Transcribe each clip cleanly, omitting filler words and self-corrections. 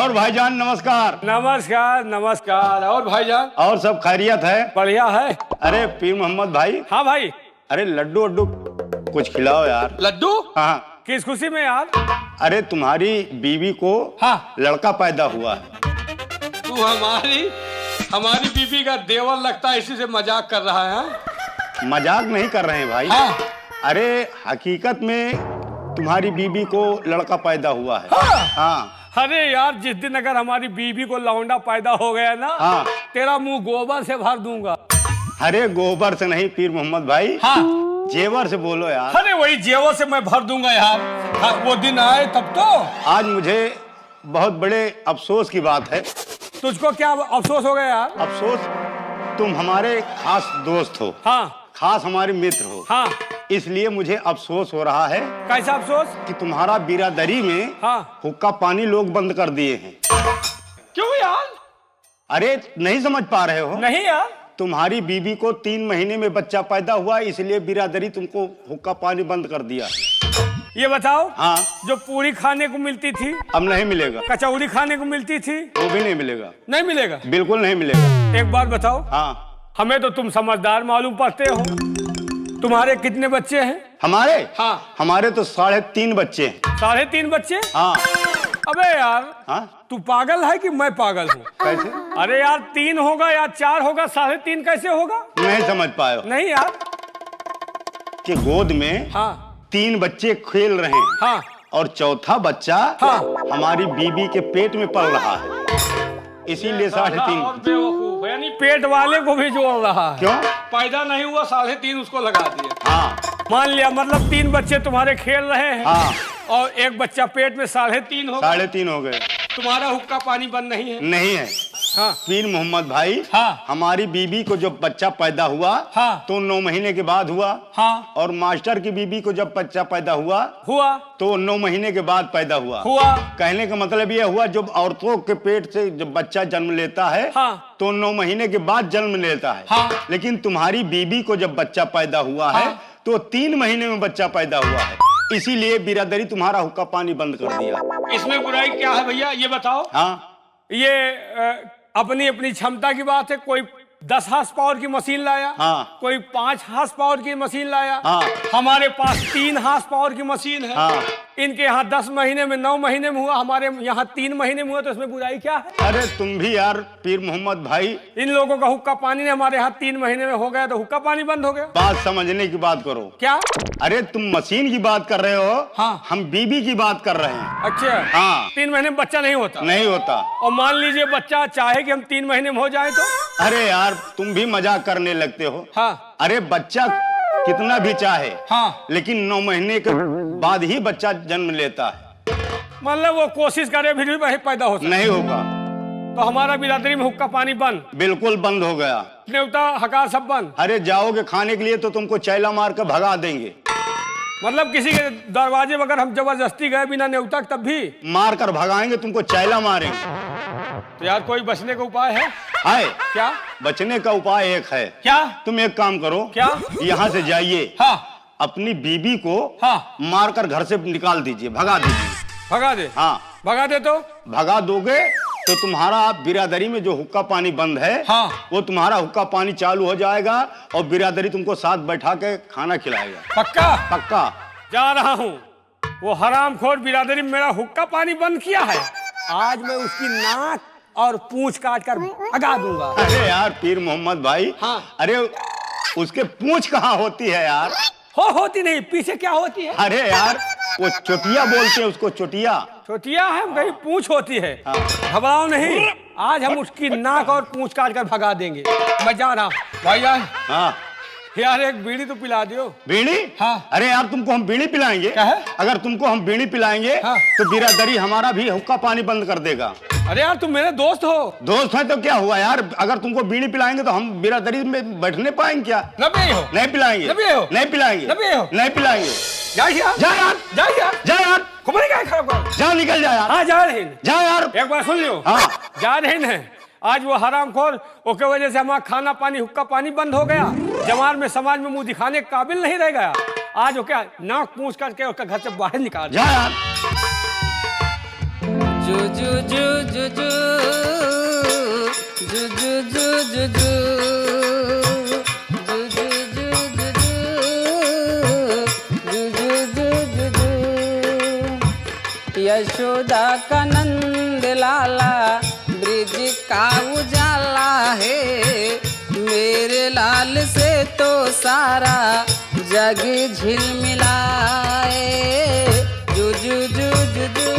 और भाईजान नमस्कार। नमस्कार नमस्कार। और भाईजान? और सब खैरियत है? बढ़िया है। अरे पीर मोहम्मद भाई। हाँ भाई। अरे लड्डू वड्डू कुछ खिलाओ यार। लड्डू? हाँ। किस खुशी में यार? अरे तुम्हारी बीवी को हाँ लड़का पैदा हुआ है। तू हमारी बीबी का देवर लगता है, इसी से मजाक कर रहा है। मजाक नहीं कर रहे हैं भाई। हाँ। अरे हकीकत में तुम्हारी बीबी को लड़का पैदा हुआ है। हाँ। अरे यार, जिस दिन अगर हमारी बीबी को लौंडा पैदा हो गया ना, हाँ। तेरा मुंह गोबर से भर दूंगा। अरे गोबर से नहीं पीर मोहम्मद भाई। हाँ। जेवर से बोलो यार। अरे वही जेवर से मैं भर दूंगा यार। हाँ, वो दिन आए तब तो। आज मुझे बहुत बड़े अफसोस की बात है। तुझको क्या अफसोस हो गया यार? अफसोस, तुम हमारे खास दोस्त हो। हाँ। खास हमारे मित्र हो। हाँ। इसलिए मुझे अफसोस हो रहा है। कैसा अफसोस? कि तुम्हारा बिरादरी में हाँ। हुक्का पानी लोग बंद कर दिए हैं। क्यों यार? अरे नहीं समझ पा रहे हो? नहीं यार। तुम्हारी बीबी को 3 महीने में बच्चा पैदा हुआ, इसलिए बिरादरी तुमको हुक्का पानी बंद कर दिया। ये बताओ। हाँ। जो पूरी खाने को मिलती थी अब नहीं मिलेगा। कचौड़ी खाने को मिलती थी वो भी नहीं मिलेगा। नहीं मिलेगा? बिल्कुल नहीं मिलेगा। एक बात बताओ। हाँ। हमें तो तुम समझदार मालूम पड़ते हो। तुम्हारे कितने बच्चे हैं? हमारे? हाँ। हमारे तो 3.5 बच्चे हैं। 3.5 बच्चे? हाँ। अबे यार। हाँ? तू पागल है कि मैं पागल हूँ? कैसे? अरे यार, 3 होगा या 4 होगा, 3.5 कैसे होगा? नहीं समझ पाए हो? नहीं यार। कि गोद में हाँ 3 बच्चे खेल रहे हैं। हाँ। और चौथा बच्चा हाँ। हमारी बीबी के पेट में पल रहा है, इसीलिए 3.5। बेवकूफ, यानी पेट वाले को भी जोड़ रहा है। क्यों? पैदा नहीं हुआ, 3.5 उसको लगा दिया। हाँ। मान लिया, मतलब 3 बच्चे तुम्हारे खेल रहे हैं। हाँ। और एक बच्चा पेट में 3.5 हो गया। 3.5 हो गए। तुम्हारा हुक्का पानी बंद नहीं है? नहीं है। हाँ। पीर मोहम्मद भाई। हाँ। हमारी बीबी को जब बच्चा पैदा हुआ। हाँ। तो 9 महीने के बाद हुआ। हाँ। और मास्टर की बीबी को जब बच्चा पैदा हुआ तो 9 महीने के बाद पैदा हुआ। कहने का मतलब यह हुआ, जब औरतों के पेट से जब बच्चा जन्म लेता है। हाँ। तो 9 महीने के बाद जन्म लेता है। हाँ। लेकिन तुम्हारी बीबी को जब बच्चा पैदा हुआ है। हाँ। तो 3 महीने में बच्चा पैदा हुआ है, इसीलिए बिरादरी तुम्हारा हुक्का पानी बंद कर दिया। इसमें बुराई क्या है भैया, ये बताओ। हाँ। ये अपनी अपनी क्षमता की बात है। कोई 10 हार्स पावर की मशीन लाया। हाँ। कोई 5 हार्स पावर की मशीन लाया। हाँ। हमारे पास 3 हार्स पावर की मशीन है। हाँ। इनके यहाँ 10 महीने में, 9 महीने में हुआ, हमारे यहाँ 3 महीने में हुआ, तो इसमें बुराई क्या है? अरे तुम भी यार पीर मोहम्मद भाई। इन लोगों का हुक्का पानी ने हमारे यहाँ 3 महीने में हो गया, तो हुक्का पानी बंद हो गया। बात समझने की बात करो। क्या? अरे तुम मशीन की बात कर रहे हो। हाँ। हम बीबी की बात कर रहे हैं। अच्छा। हाँ। 3 महीने में बच्चा नहीं होता? नहीं होता। और मान लीजिए बच्चा चाहे कि हम 3 महीने में हो जाए तो? अरे यार तुम भी मजाक करने लगते हो। हाँ। अरे बच्चा कितना भी चाहे। हाँ। लेकिन 9 महीने के बाद ही बच्चा जन्म लेता है। मतलब वो कोशिश करे भी नहीं पैदा हो सकता? नहीं होगा। तो हमारा बिरादरी में हुक्का पानी बंद? बिल्कुल बंद हो गया। न्योता हकार सब बंद? अरे जाओगे खाने के लिए तो तुमको चैला मार कर भगा देंगे। मतलब किसी के दरवाजे अगर हम जबरदस्ती गए बिना न्योता, तब भी मार कर भगाएंगे, तुमको चैला मारेंगे। तो यार कोई बचने का उपाय है? है। क्या? बचने का उपाय एक है। क्या? तुम एक काम करो। क्या? यहाँ से जाइए। हाँ। अपनी बीबी को हाँ। मारकर घर से निकाल दीजिए, भगा दीजिए। भगा दे? हाँ। भगा दे तो? भगा दोगे तो तुम्हारा बिरादरी में जो हुक्का पानी बंद है। हाँ। वो तुम्हारा हुक्का पानी चालू हो जाएगा और बिरादरी तुमको साथ बैठा के खाना खिलाएगा। पक्का? पक्का। जा रहा हूँ। वो हरामखोर बिरादरी में मेरा हुक्का पानी बंद किया है, आज मैं उसकी नाक और पूंछ काट कर भगा दूंगा। अरे यार पीर मोहम्मद भाई। हाँ। अरे उसके पूंछ कहाँ होती है यार? होती नहीं, पीछे क्या होती है? अरे यार वो चोटिया बोलते हैं उसको, चोटिया। छोटिया है, कहीं पूंछ होती है। हाँ। घबराओ नहीं, आज हम उसकी नाक और पूंछ काट कर भगा देंगे। मैं जा रहा हूँ भाईजान। हाँ। यार एक बीड़ी तो पिला दियो। बीड़ी? हाँ। अरे यार तुमको हम बीड़ी पिलाएंगे। क्या है? अगर तुमको हम बीड़ी पिलाएंगे। हाँ। तो बिरादरी हमारा भी हुक्का पानी बंद कर देगा। अरे यार तुम मेरे दोस्त हो। दोस्त है तो क्या हुआ यार, अगर तुमको बीड़ी पिलाएंगे तो हम बिरादरी में बैठने पाएंगे क्या? न पिए हो? नहीं पिलाएंगे। न पिए हो? नहीं पिलाएंगे। न पिए हो? नहीं पिलाएंगे। जा यार, जा यार, जा यार, जा यार। खुमरी क्या खराब कर? जा, निकल जा यार। हाँ जा रहे हैं। जा यार। एक बार सुन लियो। हाँ। जा रहे हैं। आज वो हरामखोर ओके वजह से हमारा खाना पानी हुक्का पानी बंद हो गया। जमार में समाज में मुंह दिखाने के काबिल नहीं रह गया। आज वो क्या नाक पूंछ करके उसका घर से बाहर निकाल। जा यार। यशोदा का नंद लाला ब्रिज का उजाला है, मेरे लाल से तो सारा जग झिलमिलाए। जू जू जू जू जू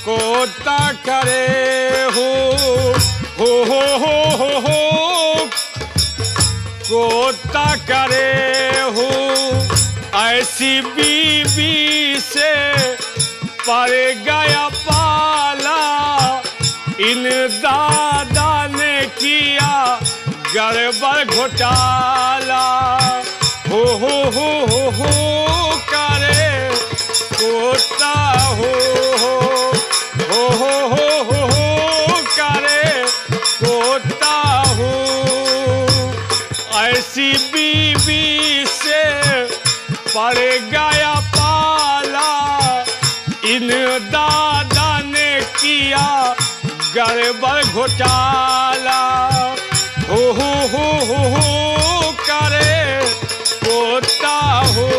कोता करे हो कोता करे हो ऐसी बीबी से पड़ गया पाला, इन दादा ने किया गड़बड़ घोटाला। हो करे कोता हो करे कोता हो ऐसी बीबी से पड़ गया पाला, इन दादा ने किया गड़बड़ घोटाला। हो करे कोता हो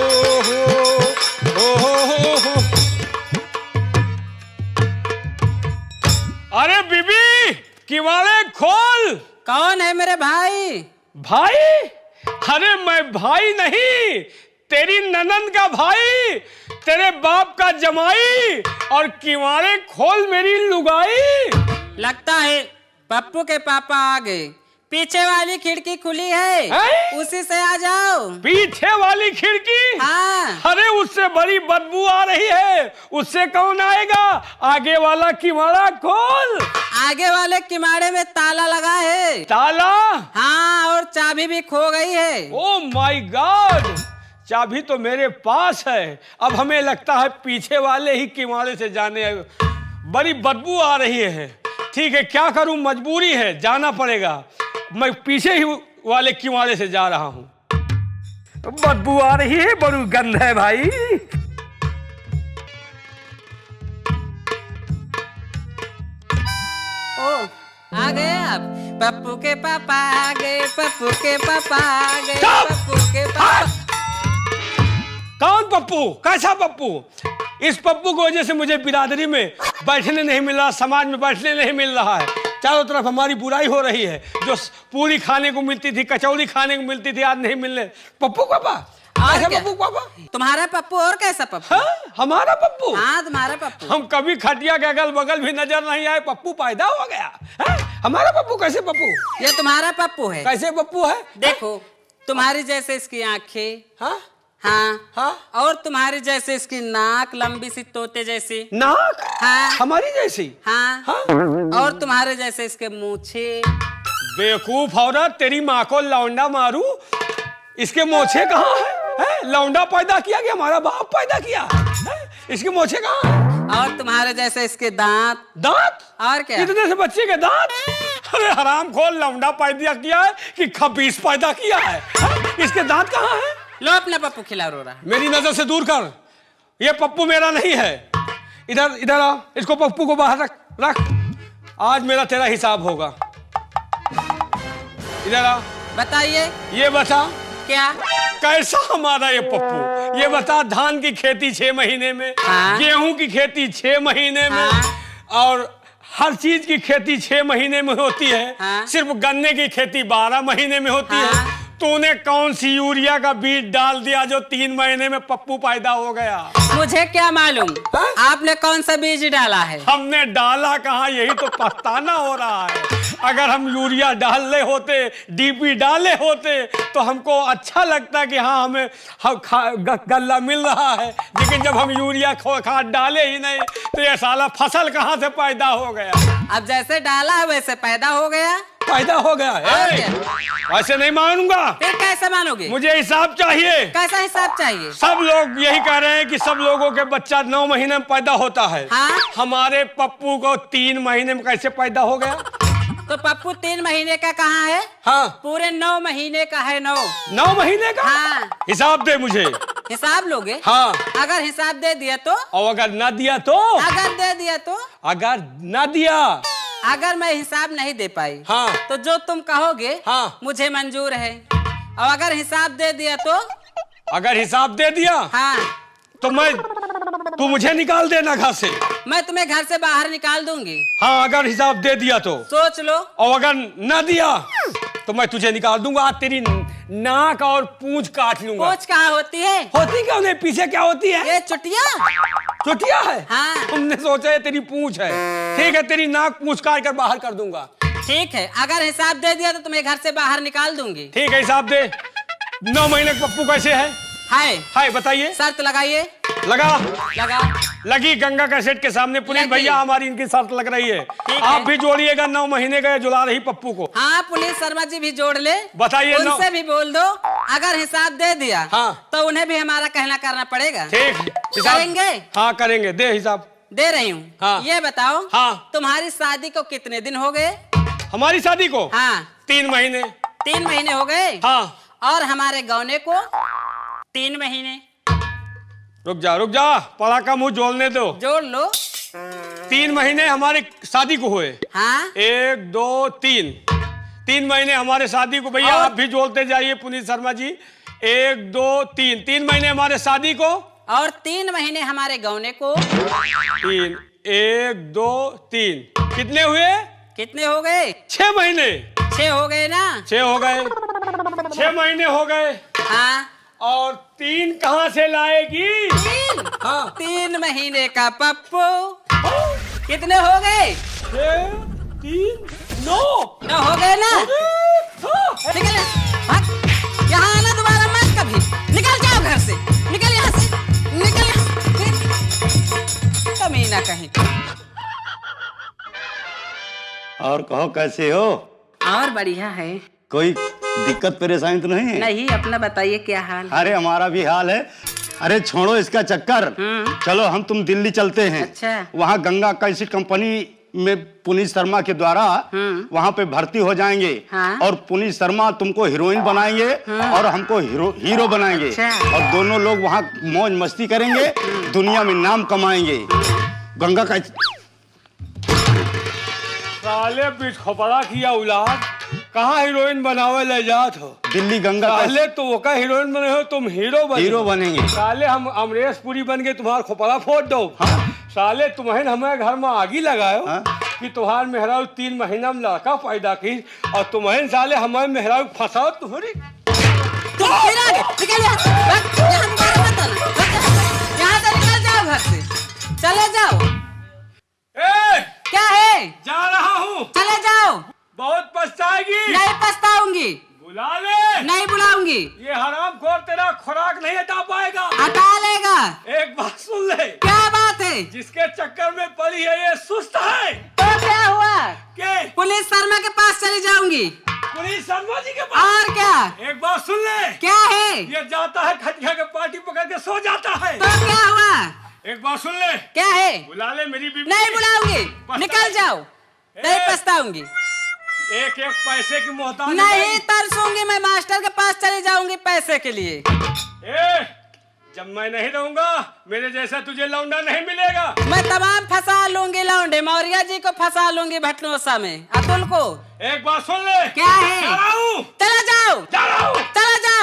अरे बीबी किवाड़े खोल। कौन है मेरे भाई? भाई? अरे मैं भाई नहीं, तेरी ननद का भाई, तेरे बाप का जमाई, और किवाड़े खोल मेरी लुगाई। लगता है पप्पू के पापा आ गए, पीछे वाली खिड़की खुली है, उसी से आ जाओ। पीछे वाली खिड़की? हाँ। अरे उससे बड़ी बदबू आ रही है, उससे कौन आएगा? आगे वाला किवाड़ा खोल। आगे वाले किवाड़े में ताला लगा है। ताला? हाँ, और चाबी भी खो गई है। ओ माय गॉड, चाबी तो मेरे पास है। अब हमें लगता है पीछे वाले ही किवाड़े से जाने, बड़ी बदबू आ रही है। ठीक है, क्या करूं, मजबूरी है, जाना पड़ेगा। मैं पीछे ही वाले किवाड़े से जा रहा हूं। बदबू आ रही है, बड़ी गंध है भाई। ओ, आ गए आप। पप्पू के पापा आ गए, पप्पू के पापा आ गए, पप्पू के पापा। कौन पप्पू? कैसा पप्पू? इस पप्पू की वजह से मुझे बिरादरी में बैठने नहीं मिल रहा, समाज में बैठने नहीं मिल रहा है। चारों तरफ हमारी बुराई हो रही है। जो पूरी खाने को मिलती थी, कचौड़ी खाने को मिलती थी, आज नहीं मिलने। पप्पू पापा? पप्पू पापा? तुम्हारा पप्पू और कैसा पप्पू? हाँ, हमारा पप्पू? हाँ, तुम्हारा पप्पू। हम कभी खटिया के अगल बगल भी नजर नहीं आए, पप्पू पैदा हो गया है? हमारा पप्पू? कैसे पप्पू? ये तुम्हारा पप्पू है। कैसे पप्पू है? देखो, तुम्हारी जैसे इसकी आंखें। हाँ हाँ, और तुम्हारी जैसे इसकी नाक, लंबी सी तोते जैसी नाक। हाँ, हमारी जैसी। हाँ, और तुम्हारे जैसे इसके मूछे। बेवकूफ औरत, तेरी माँ को लौंडा मारू, इसके मोछे कहाँ है? लौंडा पैदा किया कि हमारा बाप पैदा किया है? इसके मोछे कहाँ है? और तुम्हारे जैसे इसके दांत। दांत? और क्या? इतने से बच्चे के दांत? अरे हराम खोल, लौंडा पैदा किया है कि खबीस पैदा किया है? इसके दांत कहाँ है? लो अपना पप्पू खिला रो रहा। मेरी नजर से दूर कर, ये पप्पू मेरा नहीं है। इधर इधर आ, इसको पप्पू को बाहर रख। आज मेरा तेरा हिसाब होगा। इधर आ। बताइए। ये बता क्या? कैसा हमारा ये पप्पू? ये बता, धान की खेती 6 महीने में, हाँ? गेहूं की खेती 6 महीने में, हाँ? और हर चीज की खेती 6 महीने में होती है। हाँ? सिर्फ गन्ने की खेती 12 महीने में होती हाँ? है। तूने कौन सी यूरिया का बीज डाल दिया जो 3 महीने में पप्पू पैदा हो गया? मुझे क्या मालूम? आपने कौन सा बीज डाला है? हमने डाला कहाँ, यही तो पछताना हो रहा है। अगर हम यूरिया डाले होते, डीपी डाले होते, तो हमको अच्छा लगता कि हाँ हमें गल्ला मिल रहा है। लेकिन जब हम यूरिया खाद डाले ही नहीं, तो ये साला फसल कहाँ से पैदा हो गया? अब जैसे डाला है वैसे पैदा हो गया। पैदा हो गया है। ऐसे नहीं मानूंगा। फिर कैसे मानोगे? मुझे हिसाब चाहिए। कैसा हिसाब चाहिए? सब लोग यही कह रहे हैं कि सब लोगों के बच्चा 9 महीने में पैदा होता है। हाँ? हमारे पप्पू को 3 महीने में कैसे पैदा हो गया? तो पप्पू 3 महीने का कहाँ है? हाँ, पूरे 9 महीने का है। 9 महीने का। हाँ। हिसाब दे मुझे। हिसाब लोगे? हाँ। अगर हिसाब दे दिया तो? और अगर ना दिया तो? अगर दे दिया तो? अगर ना दिया? अगर मैं हिसाब नहीं दे पाई, हाँ, तो जो तुम कहोगे, हाँ, मुझे मंजूर है। और अगर हिसाब दे दिया तो? अगर हिसाब दे दिया, हाँ, तो तू मुझे निकाल देना घर से। मैं तुम्हें घर से बाहर निकाल दूंगी। हाँ, अगर हिसाब दे दिया तो सोच लो। और अगर ना दिया तो मैं तुझे निकाल दूंगा। आज तेरी नाक और पूंछ काट लूंगा। पूंछ कहाँ होती है? होती क्या नहीं, पीछे क्या होती है? ये चुटिया। चुटिया है? हाँ। तुमने सोचा है तेरी पूंछ है। ठीक है, तेरी नाक पूंछ काट कर बाहर कर दूंगा। ठीक है, अगर हिसाब दे दिया तो तुम्हें घर से बाहर निकाल दूंगी। ठीक है, हिसाब दे। 9 महीने का पप्पू कैसे है? हाय बताइए। शर्त लगाइए। लगा लगी। गंगा कैसेट के सामने पुलिस भैया हमारी इनकी शर्त लग रही है। आप भी जोड़िएगा 9 महीने का जुला रही पप्पू को। हाँ, पुलिस शर्मा जी भी जोड़ ले। बताइए। उनसे भी बोल दो, अगर हिसाब दे दिया, हाँ, तो उन्हें भी हमारा कहना करना पड़ेगा। ठीक करेंगे? हाँ, करेंगे। दे हिसाब। दे रही हूँ। हाँ। ये बताओ, हाँ, तुम्हारी शादी को कितने दिन हो गए? हमारी शादी को? हाँ, 3 महीने। 3 महीने हो गए। हाँ। और हमारे गौने को 3 महीने। रुक जा, पड़ा का मुंह जोड़ने दो। जोड़ लो। 3 महीने हमारे शादी को हुए। हाँ। 1 2 3 महीने हमारे शादी को। भैया आप भी जोड़ते जाइए पुनीत शर्मा जी। 1 2 3 महीने हमारे शादी को और 3 महीने हमारे गौने को। 3 1 2 3 कितने हुए? कितने हो गए? 6 महीने। 6 हो गए ना? 6 हो गए। 6 महीने हो गए। हाँ। और 3 कहाँ से लाएगी? 3? हाँ। 3 महीने का पप्पू कितने हो गए? 6 3 9 हो गए ना? निकल यहाँ आना दोबारा मत कभी। निकल जाओ घर से। निकल यहाँ से। निकल। कमीना कहीं। और कहो कैसे हो? और बढ़िया है। कोई दिक्कत परेशानी तो नहीं है? नहीं, अपना बताइए क्या हाल है? अरे हमारा भी हाल है। अरे छोड़ो इसका चक्कर। चलो हम तुम दिल्ली चलते हैं। अच्छा। वहाँ गंगा कैसेट कंपनी में पुनीत शर्मा के द्वारा वहाँ पे भर्ती हो जाएंगे। हाँ? और पुनीत शर्मा तुमको हीरोइन बनाएंगे और हमको हीरो बनाएंगे। अच्छा। और दोनों लोग वहाँ मौज मस्ती करेंगे, दुनिया में नाम कमाएंगे। गंगा का साले बीच खपड़ा किया औलाद, कहाँ हीरोइन बनावे ले जात हो? दिल्ली गंगा साले तो वो का हीरोइन बने हो, तुम हीरो बनेंगे। साले हम अमरीश पुरी बन के तुम्हारा खोपड़ा फोड़ दो। हाँ? साले तुम्हें हमें घर में आगी लगायो। हाँ? कि तुम्हार मेहरारू 3 महीना में लड़का पैदा की और तुम्हें साले हमारे मेहरारू फंसाओ तुम्हारी। यहाँ से निकल जाओ घर से। चले जाओ। क्या है? जा रहा हूँ। चले जाओ। बहुत पछताएगी। नहीं पछताऊंगी। बुला ले। नहीं बुलाऊंगी। ये हरामखोर तेरा खुराक नहीं हटा पाएगा। हटा लेगा। एक बात सुन ले। क्या बात है? जिसके चक्कर में पड़ी है ये सुस्त है। तो क्या हुआ? के? पुलिस शर्मा के पास चली जाऊंगी। पुलिस शर्मा जी के पास? और क्या? एक बात सुन ले। क्या है? ये जाता है खटिया के पार्टी पकड़ के सो जाता है। तो क्या हुआ? एक बात सुन ले। क्या है? बुला ले मेरी बीवी। नहीं बुलाऊंगी। निकल जाओ। नहीं पछताऊंगी। एक पैसे की मोहताज नहीं तरसूंगी। मैं मास्टर के पास चली जाऊंगी पैसे के लिए। जब मैं नहीं रहूंगा मेरे जैसा तुझे लौंडा नहीं मिलेगा। मैं तमाम फंसा लूंगी लौंडे। मौर्या जी को फंसा लूंगी भटनोसा में। अतुल को। एक बात सुन ले। क्या है? जा रहा हूं। चला जाओ। जा रहा हूं। चला जाओ।